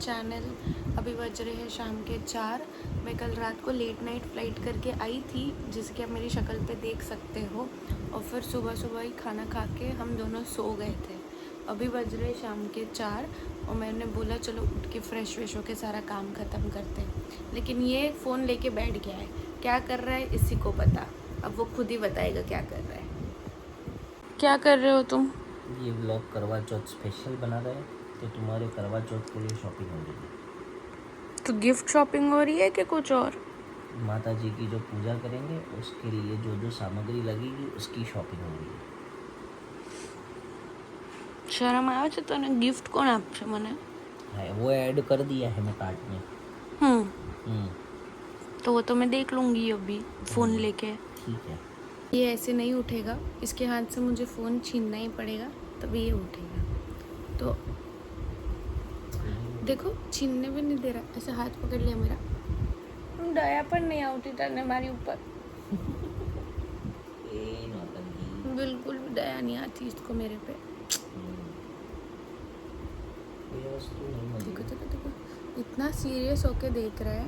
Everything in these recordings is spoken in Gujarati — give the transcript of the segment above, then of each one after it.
चैनल। अभी बज रहे हैं शाम के 4। मैं कल रात को लेट नाइट फ़्लाइट करके आई थी, जिसे कि आप मेरी शक्ल पे देख सकते हो। और फिर सुबह सुबह ही खाना खा के हम दोनों सो गए थे। अभी बज रहे शाम के 4 और मैंने बोला चलो उठ के फ्रेश व्रेश होके सारा काम ख़त्म करते हैं। लेकिन ये फ़ोन लेके बैठ गया है। क्या कर रहा है इसी को पता, अब वो खुद ही बताएगा क्या कर रहा है। क्या कर रहे हो तुम? ये व्लॉग करवा चौथ स्पेशल बना रहे हैं, तो तुम्हारे करवा चौथ के लिए शॉपिंग हो रही है। तो गिफ्ट शॉपिंग हो रही है कि कुछ और? माता जी की जो पूजा करेंगे उसके लिए जो जो सामग्री लगेगी उसकी शॉपिंग हो रही है। शर्म આવે છે તને? गिफ्ट કોણ આપશે મને? है वो ऐड कर दिया है मैं कार्ट में। हम्म, तो वो तो मैं देख लूँगी अभी फ़ोन लेके। ठीक है। ये ऐसे नहीं उठेगा, इसके हाथ से मुझे फ़ोन छीनना ही पड़ेगा तभी ये उठेगा। तो देखो छीनने भी नहीं दे रहा, ऐसे हाथ पकड़ लिया मेरा। दया पर नहीं आवती तने मारी ऊपर, ए नौटंकी। बिल्कुल भी दया नहीं आती इसको मेरे पे। कोई वस्तु नहीं मिली। देखो देखो देखो, इतना सीरियस होके देख रहा है।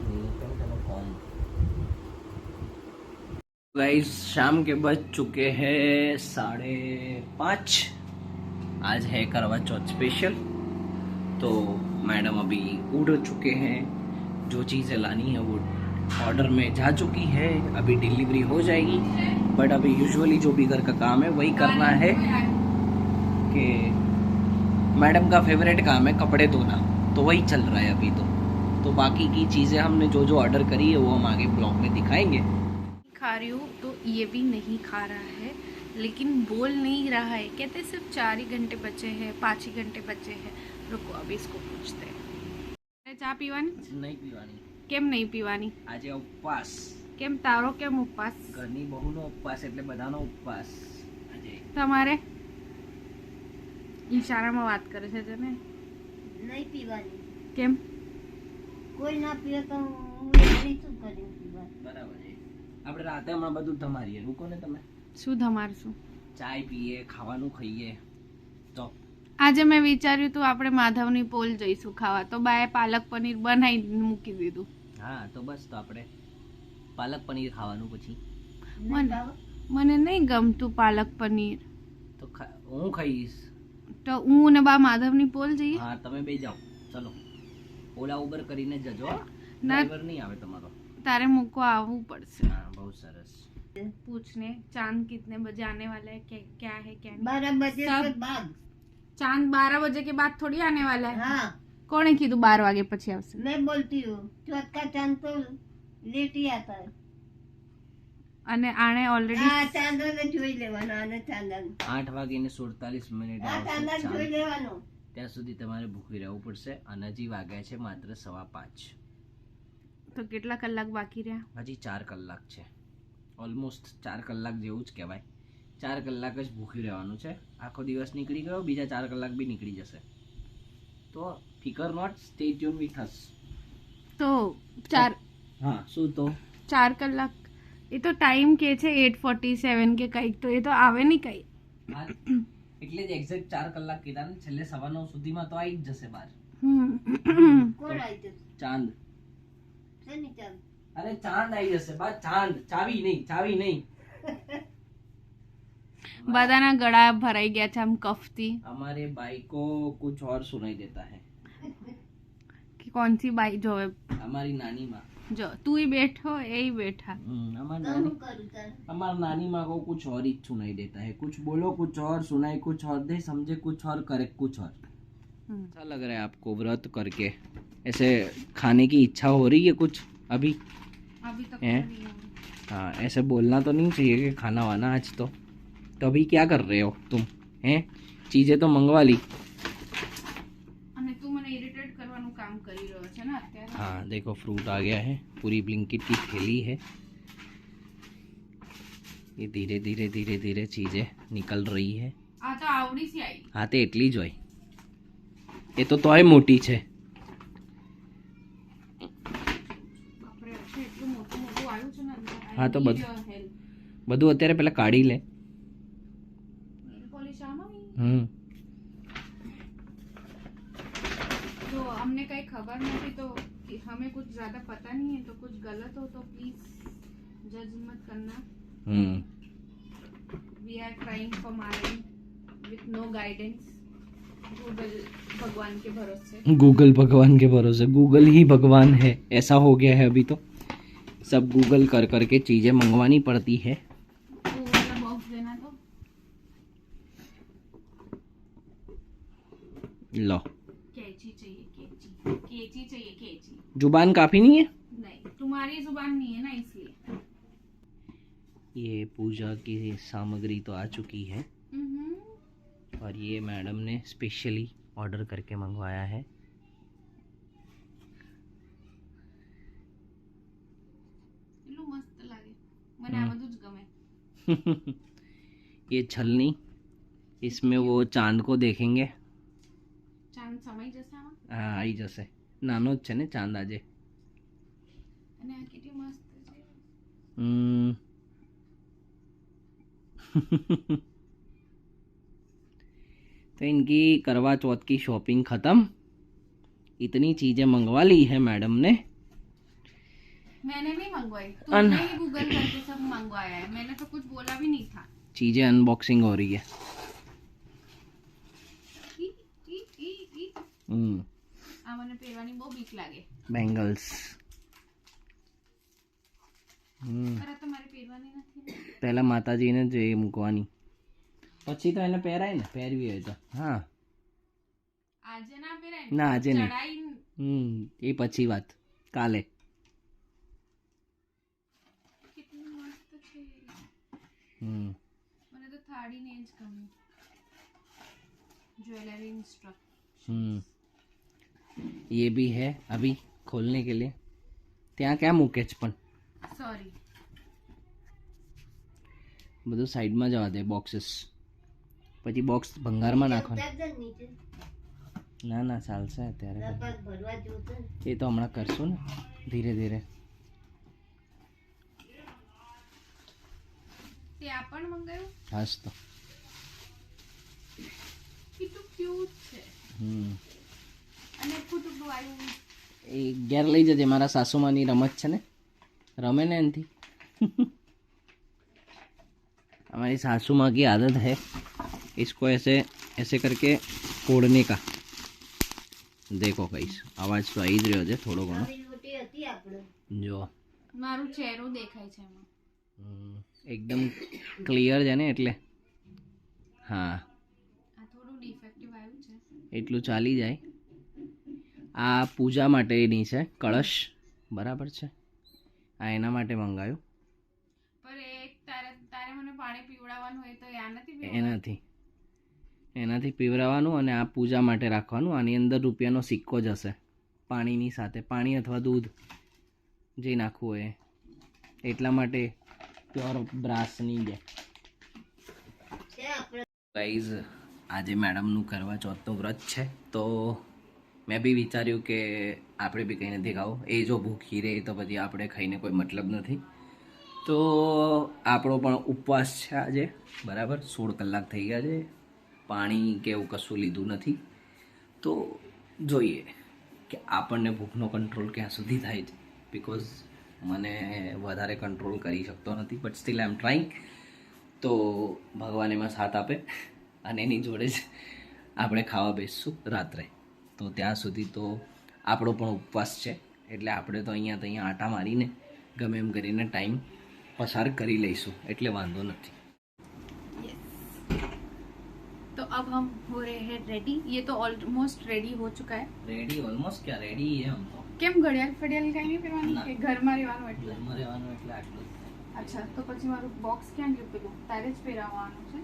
गाइस शाम के बज चुके हैं 5:30। आज है करवा चौथ स्पेशल। तो मैडम अभी उड़ चुके हैं, जो चीज़ें लानी है वो ऑर्डर में जा चुकी है, अभी डिलीवरी हो जाएगी। बट अभी यूजुअली जो भी घर का काम है वही करना है, कि मैडम का फेवरेट काम है कपड़े धोना, तो वही चल रहा है अभी। तो बाकी की चीज़ें हमने जो जो ऑर्डर करी है वो हम आगे ब्लॉग में दिखाएंगे। खा रही हूँ तो ये भी नहीं खा रहा है, लेकिन बोल नहीं रहा है। कहते सिर्फ 4 ही घंटे बचे हैं, 5 ही घंटे बचे हैं। रुको अभी इसको पूछते हैं। चा पीवानी? नहीं पीवानी। કેમ નહીં પીવાની? આજે ઉપવાસ। કેમ તારો કેમ ઉપવાસ? ઘરની બહુનો ઉપવાસ એટલે બધાનો ઉપવાસ આજે। તમારે ઈશારામાં વાત કરે છે તને? નહીં પીવાની। કેમ? કોઈ ના પીવે તો હું એકલી શું કરી પીવા? બરાબર છે। આપણે રાતે હમણાં બધું ધમારીએ, રૂકો ને તમે। શું ધમારશું? ચાય પીએ, ખાવાનું ખાઈએ। તો આજે મેં વિચાર્યું હતું આપણે માધવની પોલ જઈશું ખાવા, તો બાએ પાલક પનીર બનાવી મૂકી દીધું। હા તો બસ, તો આપણે પાલક પનીર ખાવાનું પછી। મને નહીં ગમતું પાલક પનીર, તો હું ખાઈશ। તો હું ને બા માધવની પોલ જઈએ। હા તમે બે જાઓ, ચલો ઓલા ઉબર કરીને જજો। ના ડ્રાઈવર નહીં આવે તમારો, તારે મૂકવા આવવું પડશે। હા બહુ સરસ। पूछने चांद कितने बजे आने वाला है, क्या है क्या नहीं। 12 बजे सब- के बाद। चांद 12 बजे के बाद थोड़ी आने वाला है। हाँ કોણે કીધું 12 વાગે પછી આવશે? मैं बोलती हूँ चौथ का चांद तो लेट ही आता है। અને આણે ઓલરેડી આ ચાંદને જોઈ લેવાનો, આને ચાંદન 8:47 આ આવશે ચાંદન ચાંદ। જોઈ લેવાનો। ત્યાં સુધી તમારે ભૂખી રહેવું પડશે, અને હજી વાગ્યા છે માત્ર 5:15। તો કેટલા કલાક બાકી રહ્યા? હજી 4 કલાક છે, ઓલમોસ્ટ 4 કલાક જેવું જ કહેવાય। 4 કલાક જ ભૂખી રહેવાનું છે। આખો દિવસ નીકળી ગયો, બીજા 4 કલાક બી નીકળી જશે। તો ફિકર not, stay tune with us. તો 4 હા શું તો 4 કલાક, એ તો ટાઈમ કે છે 8:47 કે કંઈક, તો એ તો આવે નહીં કંઈ। એટલે જ એક્ઝેક્ટ 4 કલાક કીધા ને, છેલ્લે 9:15 સુધીમાં તો આવી જ જશે બહાર કોણ આવી જશે? ચાંદ। શેની ચાંદ? અરે ચાંદ આવી જશે બા, ચાંદ, ચાવી નહીં, ચાવી નહીં। બધાના ગળા ભરાઈ ગયા છે આમ કફથી हमारे भाई को कुछ और सुनाई देता है। કે કોણ સી બાઈ જોવે। हमारी नानी माँ, જો તું ही બેઠો એ ही બેઠા। हमारी તો नानी, હું કરું તારે? हमारी नानी माँ को कुछ और ही सुनाई देता है। कुछ बोलो कुछ और, सुनाई कुछ और दे, समझे कुछ और, करे कुछ और। अच्छा लग रहा है आपको व्रत करके? ऐसे खाने की इच्छा हो रही है कुछ अभी? अभी तक हैं? हाँ ऐसे बोलना तो नहीं चाहिए कि खाना वाना आज। तो अभी क्या कर रहे हो तुम? हैं चीज़ें तो मंगवा ली। અને તું મને ઇરિટેટ કરવાનું કામ કરી રહ્યો છે ને અત્યારે। हाँ देखो फ्रूट आ गया है, पूरी ब्लिंकिट की थैली है। ये धीरे धीरे धीरे धीरे चीज़ें निकल रही है। આ તો આવડી સી આવી। हाँ तो એટલી જ હોય, એ તો તોય મોટી છે। બાપરે એટલું મોટું મોટું આવ્યું છે ને અંદર। હા તો બધું અત્યારે પેલા કાઢી લે। પોલીસ આમાં હમ જો हमने कहीं खबर नहीं तो हमें कुछ ज्यादा पता नहीं है, तो कुछ गलत हो तो प्लीज जज मत करना. We are trying for Marin with no guidance. Google भगवान के भरोसे. गूगल भगवान के भरोसे. गूगल ही भगवान है, ऐसा हो गया है अभी तो. सब गूगल कर करके चीज़ें मंगवानी पड़ती है. वो वाला बॉक्स देना तो. लो, कैची चाहिए, कैची चाहिए, कैची. जुबान काफ़ी नहीं है. नहीं, तुम्हारी जुबान नहीं है ना, इसलिए. ये पूजा की सामग्री तो आ चुकी है और ये मैडम ने स्पेशली ऑर्डर करके मंगवाया है. એટલું મસ્ત લાગે મને, આ બધું જ ગમે. ये छलनी, इसमें वो चांद को देखेंगे. ચાંદ સમાઈ જશે આમાં. हाँ, आई जैसे नानो જ છે ને ચાંદ આજે. અને આ કેટલી મસ્ત છે. तो इनकी करवा चौथ की शॉपिंग ख़त्म. इतनी चीज़ें मंगवा ली है मैडम ने. मैंने नहीं मंगवाई, तुमने ही गूगल करके सब मंगवाया है. मैंने तो कुछ बोला भी नहीं था. चीज़ें अनबॉक्सिंग हो रही है. આ મને પહેરવાની બહુ બીક લાગે. બેંગલ્સ. પર આ તો મારે પહેરવાની નથી ને. પહેલા માતાજીને જ એ મૂકવાની, પછી તો એને પહેરાય ને, પહેરવી હોય તો. હા, આજે ના પહેરાય ના આજે નહીં. ચડાઈ એ પછી વાત, કાલે. કેટલી મસ્ત છે. મને તો થાળી ને જ ગમે. Jewellery instruction. ये भी है अभी खोलने के लिए. ત્યાં ક્યાં મૂકે છે પણ? सॉरी, બધું સાઈડમાં જવા દે બોક્सेस. પછી બોક્સ ભંગારમાં નાખવાનું. ના ના, ચાલશે અત્યારે. એ તો હમણાં કરશું ને, ધીરે ધીરે. તે આ પણ મંગાવ્યું. હાસ તો. કેટલું ક્યુટ છે. અને ફૂટું આવ્યું. એ ઘેર લઈ જજે. મારા સાસુમાની રમત છે ને, रमे ने थी. हमारी सासू माँ की आदत है इसको ऐसे ऐसे करके फोड़ने का. देखो गाइस, आवाज तो आई જ રહ્યો છે થોડો ઘણો. જો મારું ચહેરો દેખાય છે એમાં. એકદમ ક્લિયર છે ને, એટલે હા, આ થોડું ડિફેક્ટિવ આવ્યું છે. એટલું ચાલી જાય. આ પૂજા માટેની છે, કળશ. બરાબર છે. આ એના માટે મંગાવ્યું. પર એક તારે મને પાણી પીવડાવવાનું હોય તો આ નથી પીવડાવવાનું. એનાથી પીવડાવવાનું અને આ પૂજા માટે રાખવાનું. આની અંદર રૂપિયાનો સિક્કો જ હશે પાણીની સાથે. પાણી અથવા દૂધ જે નાખવું હોય. એટલા માટે પ્યોર બ્રાસની છે. ગાઈઝ, આજે મેડમનું કરવા ચોથનું વ્રત છે, તો મેં બી વિચાર્યું કે આપણે બી કંઈ નથી ખાવું. એ જો ભૂખી રહે તો પછી આપણે ખાઈને કોઈ મતલબ નથી. તો આપણો પણ ઉપવાસ છે આજે. બરાબર 16 કલાક થઈ ગયા છે. પાણી કે એવું કશું લીધું નથી. તો જોઈએ કે આપણને ભૂખનો કંટ્રોલ ક્યાં સુધી થાય છે. બિકોઝ મને વધારે કંટ્રોલ કરી શકતો નથી, but still I M trying. તો ભગવાન એમાં સાથ આપે અને એની જોડે જ આપણે ખાવા બેસશું રાત્રે. તો ત્યાં સુધી તો આપણો પણ ઉપવાસ છે, એટલે આપણે તો અહીંયા આટા મારીને ગમે એમ કરીને ટાઈમ पसार करी लईसु एटले वांधो नहीं. तो अब हम हो रहे हैं रेडी. ये तो ऑलमोस्ट रेडी हो चुका है. रेडी ऑलमोस्ट क्या रेडी है हम तो. કેમ ઘડિયાળ ફડિયાળ કઈ નહીં પહેરવાની કે ઘરમાં રહેવાનું એટલે? ઘરમાં રહેવાનું એટલે આટલું. અચ્છા, તો પછી મારું બોક્સ ક્યાં ગયું પેલું? તારે જ પહેરાવવાનું છે.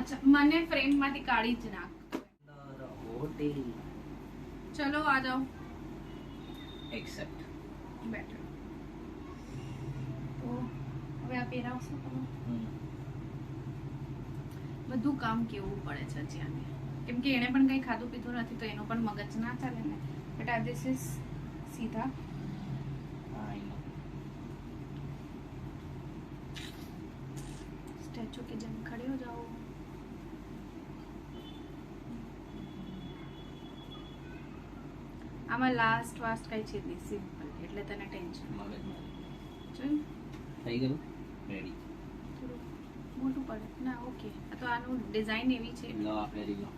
અચ્છા, મને ફ્રેમમાંથી કાઢી જ નાખ. ચલો આ જાઓ. Accept better. તો હવે આ પહેરાવશો તમે. બધું કામ કેવું પડે છે જ્યાં, કેમ કે એને પણ કંઈ ખાધું પીધું નથી તો એનો પણ મગજ ના ચાલે ને. બટ આ ધીસ ઇઝ સીધા. स्टैचू के जम खड़े हो जाओ. આમાં લાસ્ટ વાસ્ટ કઈ છે નહીં, સિમ્પલ, એટલે તને ટેન્શન. જોયું થઈ ગયું રેડી. થોડું મોટું પડે ના. ઓકે, આ તો આનું ડિઝાઇન એવી છે. લો આ પહેરી લો,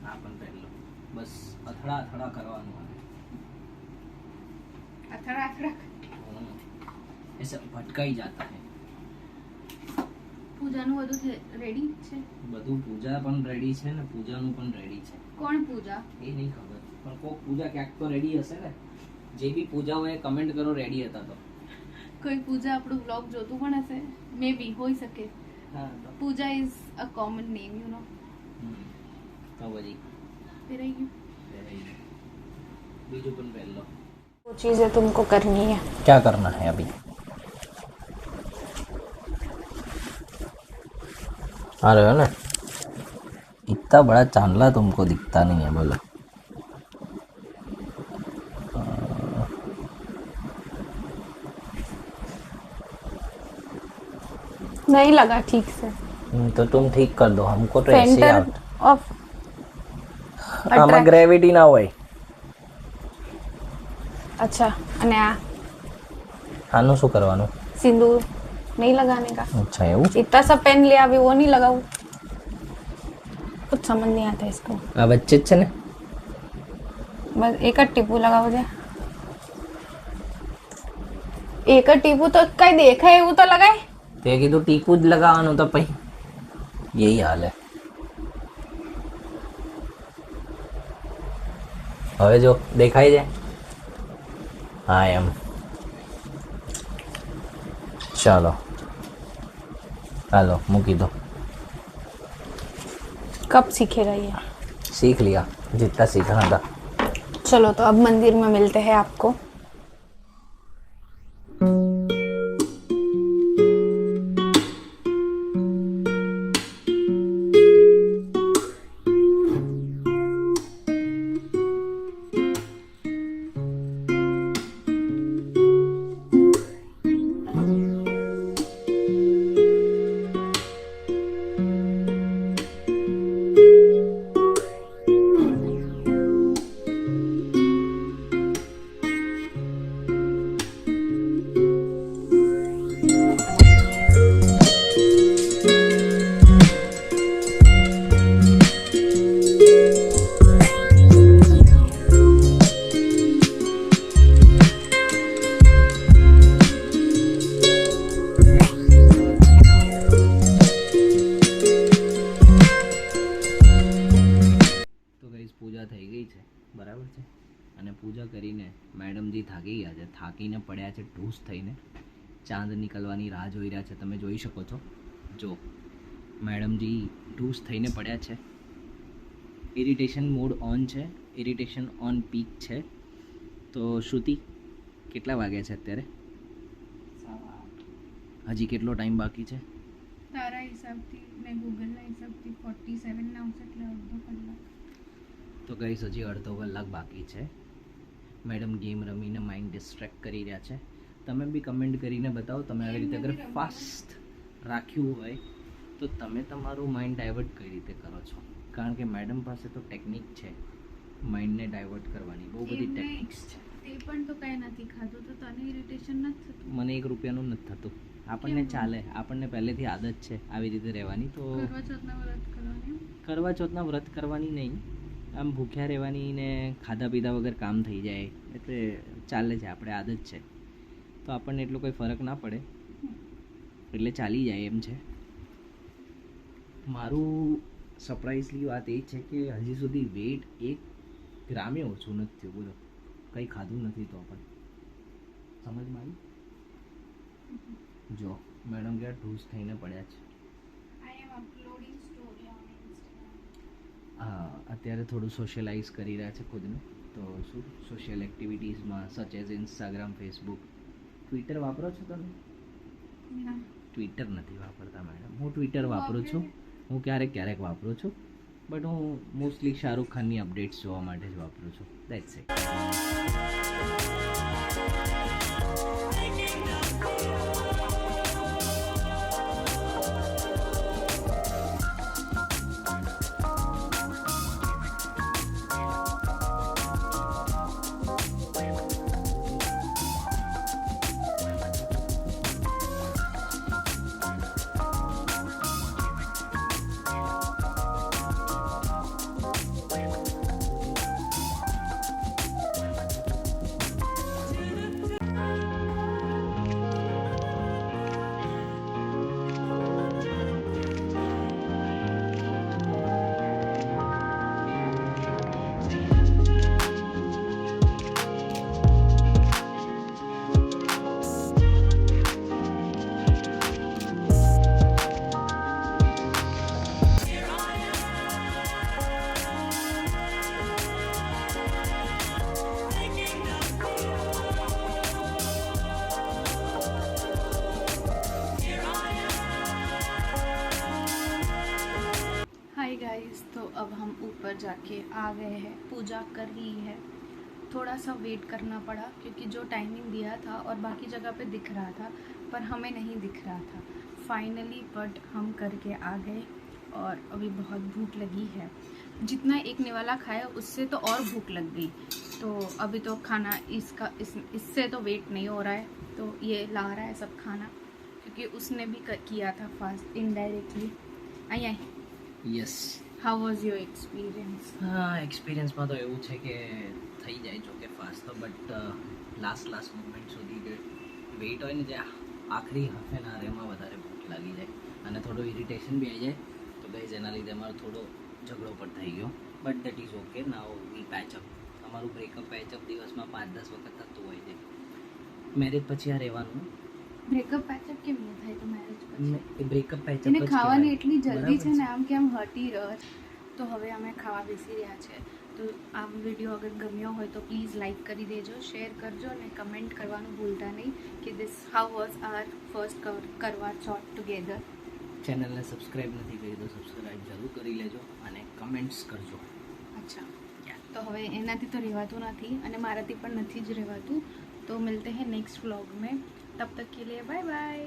આ પણ પહેરી લો. બસ અથડા અથડા કરવાનું આવે. અથડા ऐसे भटकाई जाता है. પૂજાનું બધું રેડી છે. બધું પૂજા પણ રેડી છે ને પૂજાનું પણ રેડી છે. કોણ પૂજા? એ નહીં ખબર, પણ કોક પૂજા ક્યાંક તો રેડી હશે ને. જે બી પૂજા હોય કમેન્ટ કરો રેડી હતા તો. કોઈ પૂજા આપણું વ્લોગ જોતું પણ હશે, મે બી હોઈ શકે. હા તો Pooja is a common name, you know. તો બધી પહેરાઈ ગયું. બીજું પણ પહેર લો. वो चीज़ें तुमको करनी है. क्या करना है अभी? आ रहे हो ना? इतना बड़ा चांदला तुमको दिखता नहीं है, बोलो. नहीं लगा ठीक से. तो तुम ठीक कर दो, हमको तो ऐसे ही सेंटर आउट. ऑफ આમાં ગ્રેવિટી ના હોય. अच्छा. અને આ આનું શું કરવાનું? सिंदूर नहीं लगाने का. અચ્છા એવું. इतना सब पेन लिया अभी वो नहीं लगाऊं. कुछ समझ नहीं आता इसको. આ વચ્ચે જ છે ને. बस एक टीपू लगाओ जा. एक टीपू तो कहीं देखा है वो तो लगाए. તે કીધું ટીપું જ લગાવવાનું તો પછી यही हाल है. હવે જો દેખાય છે. હા એમ. ચાલો હાલો મૂકી દો. कब सीखेगा ये? सीख लिया जितना सीखना था. चलो तो अब मंदिर में मिलते हैं आपको. પૂજા થઈ ગઈ છે બરાબર છે અને પૂજા કરીને મેડમજી થાકી ગયા છે, થાકીને પડ્યા છે ઢૂસ થઈને. ચાંદ નીકળવાની રાહ જોઈ રહ્યા છે, તમે જોઈ શકો છો. જો મેડમજી ઢૂસ થઈને પડ્યા છે. ઇરિટેશન મોડ ઓન છે, ઇરિટેશન ઓન પીક છે. તો શ્રુતિ કેટલા વાગ્યા છે અત્યારે? હજી કેટલો ટાઈમ બાકી છે? તારા હિસાબથી ને ગૂગલના હિસાબથી 47 ના આવશે, એટલે અડધો કલાક. તો ગઈસ હજી અડધો કલાક બાકી છે. મેડમ ગેમ રમીને માઇન્ડ ડિસ્ટ્રેક્ટ કરી રહ્યા છે. તમે બી કમેન્ટ કરીને બતાવો તમે આવી રીતે અગર ફાસ્ટ રાખ્યું હોય તો તમે તમારું માઇન્ડ ડાયવર્ટ કઈ રીતે કરો છો? કારણ કે મેડમ પાસે તો ટેકનિક છે માઇન્ડને ડાયવર્ટ કરવાની, બહુ બધી ટેકનિક્સ છે. તે પણ તો કંઈ નથી ખાધું તો તને ઇરિટેશન નથી થતું? મને 1 રૂપિયાનું નથી થતું. આપણને ચાલે, આપણને પહેલેથી આદત છે આવી રીતે રહેવાની. તો કરવા ચોથના વ્રત કરવાની નહીં, આમ ભૂખ્યા રહેવાની ને ખાધા પીધા વગર કામ થઈ જાય એટલે ચાલે છે, આપણે આદત છે. તો આપણને એટલો કોઈ ફરક ના પડે એટલે ચાલી જાય એમ છે. મારું સરપ્રાઇઝલી વાત એ છે કે હજી સુધી વેઇટ 1 ગ્રામે ઓછું નથી થયું. બોલો, કંઈ ખાધું નથી તો પણ સમજમાં આવી? જો મેડમ ક્યાં ઢૂસ થઈને પડ્યા છે. હા, અત્યારે થોડું સોશિયલાઇઝ કરી રહ્યા છે ખુદને. તો શું social એક્ટિવિટીઝમાં such as Instagram, Facebook, Twitter વાપરો છો તમે? ટ્વિટર નથી વાપરતા મેડમ. હું ટ્વિટર વાપરું છું, હું ક્યારેક ક્યારેક વાપરું છું, બટ હું મોસ્ટલી શાહરૂખ ખાનની અપડેટ્સ જોવા માટે જ વાપરું છું. That's it. अब हम ऊपर जाके आ गए हैं, पूजा कर ली है। थोड़ा सा वेट करना पड़ा क्योंकि जो टाइमिंग दिया था और बाकी जगह पे दिख रहा था पर हमें नहीं दिख रहा था फाइनली, बट हम करके आ गए और अभी बहुत भूख लगी है। जितना एक निवाला खाया उससे तो और भूख लग गई, तो अभी तो खाना इससे तो वेट नहीं हो रहा है, तो ये ला रहा है सब खाना क्योंकि उसने भी किया था fast indirectly. I yes how was your experience? હા એક્સપિરિયન્સમાં તો એવું છે કે થઈ જાય જો કે ફાસ્ટ તો બટ લાસ્ટ મોમેન્ટ સુધી વેઇટ હોય ને જે આખરી હાફ એન આવર એમાં વધારે ભૂખ લાગી જાય અને થોડું ઇરિટેશન બી આવી જાય, તો ગાઈઝ એના લીધે અમારો થોડો ઝઘડો પણ થઈ ગયો, but that is okay. Now we patch up. અમારું બ્રેકઅપ પેચઅપ દિવસમાં 5-10 વખત થતું હોય છે. મેરેજ પછી આ રહેવાનું. બ્રેકઅપ પેચઅપ કેમ નહીં થાય તો મેરેજ પછી? એ બ્રેકઅપ પેચઅપ એને ખાવાની એટલી જલ્દી છે ને આમ કે આમ હટી રહ્યો છે. તો હવે અમે ખાવા બેસી રહ્યા છે. તો આ વિડીયો અગર ગમ્યો હોય તો પ્લીઝ લાઈક કરી દેજો, શેર કરજો અને કમેન્ટ કરવાનું ભૂલતા નહીં કે this how was our first Karva Chauth together. ચેનલને સબસ્ક્રાઈબ નથી કરી તો સબસ્ક્રાઈબ જરૂર કરી લેજો અને કમેન્ટ્સ કરજો. અચ્છા, તો હવે એનાથી તો રહેવાતું નથી અને મારાથી પણ નથી જ રહેવાતું. તો મિલતે હૈ નેક્स्ट व्लॉग में, तब तक के लिए बाय बाय.